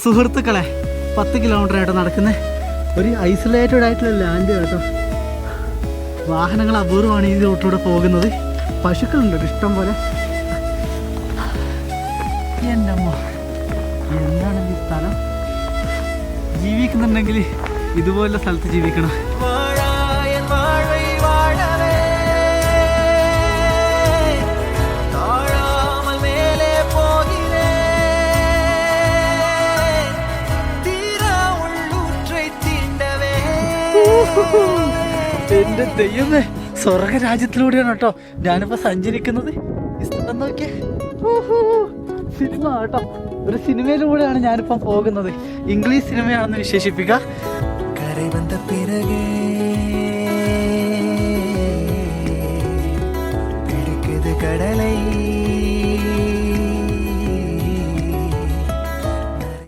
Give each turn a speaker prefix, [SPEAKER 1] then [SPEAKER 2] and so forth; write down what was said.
[SPEAKER 1] സുഹൃത്തുക്കളെ 10 കിലോമീറ്റർ ആയിട്ട് നടക്കുന്ന ഒരു ഐസൊലേറ്റഡ് ആയിട്ടുള്ള ലാൻഡ് കേട്ടോ. വാഹനങ്ങൾ അപൂർവമാണ് ഈ റൂട്ടിലൂടെ പോകുന്നത്. പശുക്കളുണ്ട് ഇഷ്ടം പോലെ. എൻ്റെ അമ്മ, എന്താണ് ഈ സ്ഥലം? ജീവിക്കുന്നുണ്ടെങ്കിൽ ഇതുപോലുള്ള സ്ഥലത്ത് ജീവിക്കണം. എന്റെ ദൈവമേ, സ്വർഗരാജ്യത്തിലൂടെയാണ് കേട്ടോ ഞാനിപ്പോ സഞ്ചരിക്കുന്നത്. ഈ സ്ഥലം നോക്കിയേ, സിനിമ കേട്ടോ. ഒരു സിനിമയിലൂടെയാണ് ഞാനിപ്പം പോകുന്നത്. ഇംഗ്ലീഷ് സിനിമയാണെന്ന് വിശേഷിപ്പിക്കുക. കരൈ വന്ന പിറകെ പിടിക്കത് കടലൈ